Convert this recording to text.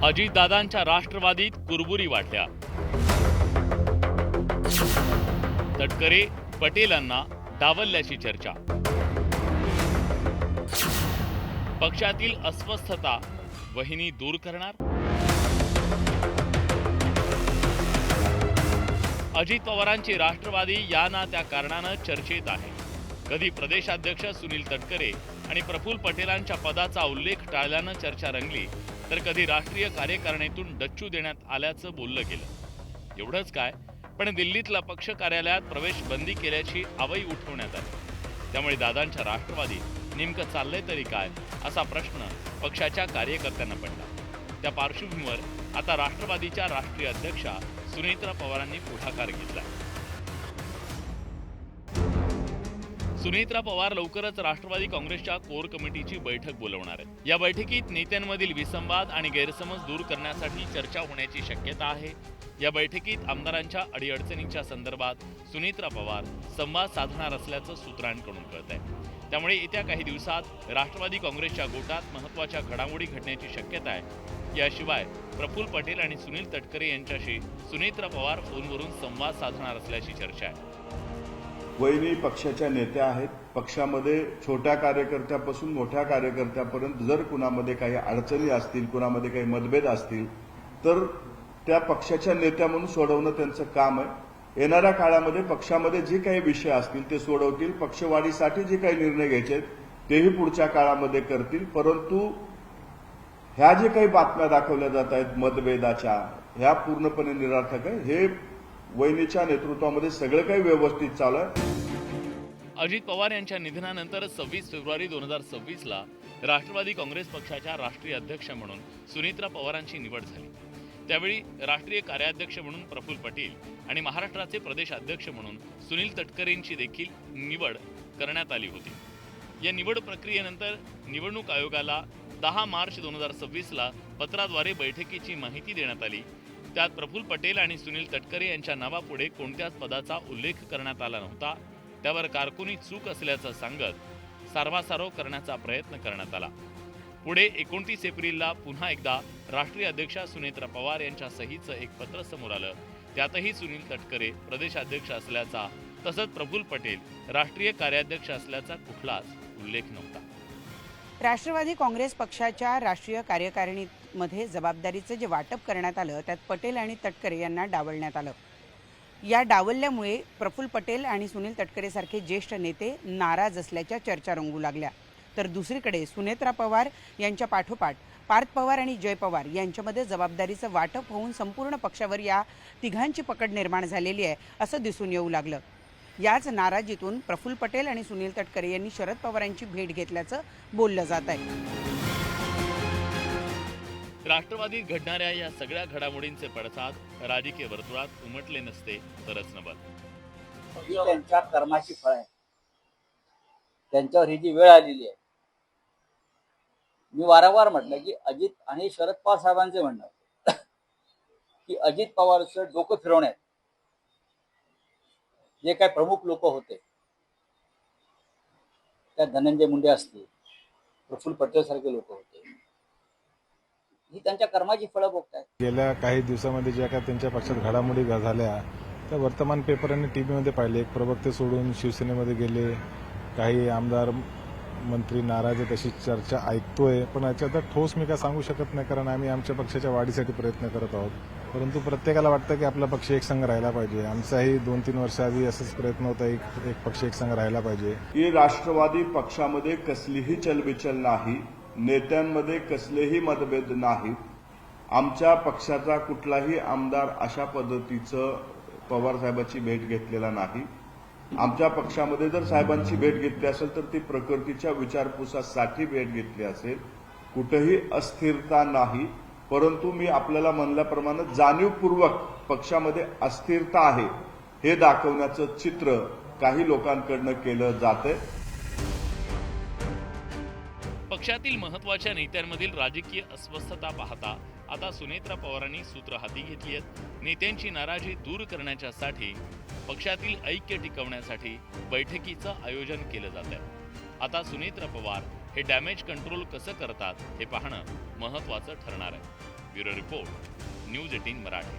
अजितदादांच्या राष्ट्रवादीत कुरबुरी वाढल्या. तटकरे पटेलांना डावलल्याची चर्चा. पक्षातील अस्वस्थता वहिनी दूर करणार. अजित पवारांची राष्ट्रवादी या ना त्या कारणानं चर्चेत आहे. कधी प्रदेशाध्यक्ष सुनील तटकरे आणि प्रफुल्ल पटेलांच्या पदाचा उल्लेख टाळल्यानं चर्चा रंगली, तर कधी राष्ट्रीय कार्यकारिणीतून डच्चू देण्यात आल्याचं बोललं गेलं. एवढंच काय, पण दिल्लीतल्या पक्ष कार्यालयात प्रवेश बंदी केल्याची आवई उठवण्यात आली. त्यामुळे दादांच्या राष्ट्रवादीत नेमकं चाललंय तरी काय, असा प्रश्न पक्षाच्या कार्यकर्त्यांना पडला. त्या पार्श्वभूमीवर आता राष्ट्रवादीच्या राष्ट्रीय अध्यक्षा सुनेत्रा पवारांनी पुढाकार घेतला. सुनेत्रा पवार लवकरच राष्ट्रवादी काँग्रेसच्या कोर कमिटीची बैठक बोलवणार आहेत. या बैठकीत नेत्यांमधील विसंवाद आणि गैरसमज दूर करण्यासाठी चर्चा होण्याची शक्यता आहे. या बैठकीत आमदारांच्या अडीअडचणींच्या संदर्भात सुनेत्रा पवार संवाद साधणार असल्याचं सूत्रांकडून कळत आहे. त्यामुळे येत्या काही दिवसात राष्ट्रवादी काँग्रेसच्या गोटात महत्त्वाच्या घडामोडी घडण्याची शक्यता आहे. याशिवाय प्रफुल्ल पटेल आणि सुनील तटकरे यांच्याशी सुनेत्रा पवार फोनवरून संवाद साधणार असल्याची चर्चा आहे. वहिनी पक्षाच्या नेत्या आहेत. पक्षामध्ये छोट्या कार्यकर्त्यापासून मोठ्या कार्यकर्त्यापर्यंत जर कुणामध्ये काही अडचणी असतील, कुणामध्ये काही मतभेद असतील, तर त्या पक्षाच्या नेत्या म्हणून सोडवणं त्यांचं काम आहे. येणाऱ्या काळामध्ये पक्षामध्ये जे काही विषय असतील ते सोडवतील. पक्षवाढीसाठी जे काही निर्णय घ्यायचे तेही पुढच्या काळामध्ये करतील. परंतु ह्या जे काही बातम्या दाखवल्या जात आहेत मतभेदाच्या, ह्या पूर्णपणे निरर्थक आहे. हे वहिनीच्या नेतृत्वामध्ये सगळं काही व्यवस्थित चालू आहे. अजित पवार यांच्या निधनानंतर 26 फेब्रुवारी 2026ला राष्ट्रवादी काँग्रेस पक्षाच्या राष्ट्रीय अध्यक्ष म्हणून सुनेत्रा पवारांची निवड झाली. त्यावेळी राष्ट्रीय कार्याध्यक्ष म्हणून प्रफुल्ल पटेल आणि महाराष्ट्राचे प्रदेश अध्यक्ष म्हणून सुनील तटकरेंची देखील निवड करण्यात आली होती. या निवड प्रक्रियेनंतर निवडणूक आयोगाला 10 मार्च 2026ला पत्राद्वारे बैठकीची माहिती देण्यात आली. त्यात प्रफुल्ल पटेल आणि सुनील तटकरे यांच्या नावापुढे कोणत्याच पदाचा उल्लेख करण्यात आला नव्हता. त्यावर कारकुनी चूक असल्याचं सांगत सारवासारव करण्याचा प्रयत्न करण्यात आला. पुढे 29 एप्रिलला पुन्हा एकदा राष्ट्रीय अध्यक्षा सुनेत्रा पवार यांच्या सहीचं एक पत्र समोर आलं. त्यातही सुनील तटकरे प्रदेशाध्यक्ष असल्याचा तसंच प्रफुल्ल पटेल राष्ट्रीय कार्याध्यक्ष असल्याचा कुठलाच उल्लेख नव्हता. राष्ट्रवादी काँग्रेस पक्षाच्या राष्ट्रीय कार्यकारिणीमध्ये जबाबदारीचं जे वाटप करण्यात आलं त्यात पटेल आणि तटकरे यांना डावलण्यात आलं. या डावलल्यामुळे प्रफुल्ल पटेल आणि सुनील तटकरेसारखे ज्येष्ठ नेते नाराज असल्याच्या चर्चा रंगू लागल्या. तर दुसरीकडे सुनेत्रा पवार यांच्या पाठोपाठ पार्थ पवार आणि जय पवार यांच्यामध्ये जबाबदारीचं वाटप होऊन संपूर्ण पक्षावर या तिघांची पकड निर्माण झालेली आहे असं दिसून येऊ लागलं. याच नाराजीतून प्रफुल्ल पटेल आणि सुनील तटकरे यांनी शरद पवारांची भेट घेतल्याचं बोललं जात आहे. राष्ट्रवादीत घडणाऱ्या या सगळ्या घडामोडींचे पडसाद राजकीय वर्तुळात उमटले नसते तरच नवल. त्यांच्या कर्माची फळ आहे. त्यांच्यावर ही जी वेळ आलेली आहे. मी वारंवार म्हटलं की अजित आणि शरद पवार साहेबांचे म्हणणं की अजित पवारचं डोकं फिरवण्यात जे काही प्रमुख लोक होते, त्या धनंजय मुंडे असतील, प्रफुल्ल पटेल सारखे लोक होते, ही त्यांच्या कर्माची फळं भोगतायत. गेल्या काही दिवसामध्ये ज्या काही त्यांच्या पक्षात घडामोडी झाल्या त्या वर्तमान पेपर आणि टीव्हीमध्ये पाहिले. एक प्रवक्ते सोडून शिवसेनेमध्ये गेले, काही आमदार मंत्री नाराज आहेत अशी चर्चा ऐकतोय. पण याच्यात ठोस मी काय सांगू शकत नाही, कारण आम्ही आमच्या पक्षाच्या वाढीसाठी प्रयत्न करत आहोत. परंतु प्रत्येकाला वाटतं की आपला पक्ष एक संघ राहिला पाहिजे. आमचाही 2-3 वर्षाआधी असंच प्रयत्न होता, एक पक्ष एक संघ राहिला पाहिजे. ही राष्ट्रवादी पक्षामध्ये कसलीही चलबिचल नाही, नेत्यांमध्ये कसलेही मतभेद नाहीत. आमच्या पक्षाचा कुठलाही आमदार अशा पद्धतीचं पवार साहेबांची भेट घेतलेला नाही. आमच्या पक्षामध्ये जर साहेबांची भेट घेतली असेल तर ती प्रकृतीच्या विचारपुसासाठी भेट घेतली असेल. कुठेही अस्थिरता नाही. परंतु मी आपल्याला म्हणल्याप्रमाणे जाणीवपूर्वक पक्षामध्ये अस्थिरता आहे हे दाखवण्याचं चित्र काही लोकांकडनं केलं जातंय. पक्षातील महत्त्वाच्या नेत्यांमधील राजकीय अस्वस्थता पाहता आता सुनेत्रा पवारांनी सूत्र हाती घेतली आहेत. नेत्यांची नाराजी दूर करण्यासाठी पक्षातील ऐक्य टिकवण्यासाठी बैठकीचं आयोजन केलं जात आहे. आता सुनेत्रा पवार हे डॅमेज कंट्रोल कसं करतात हे पाहणं महत्त्वाचं ठरणार आहे. Bureau report news 18 Marathi.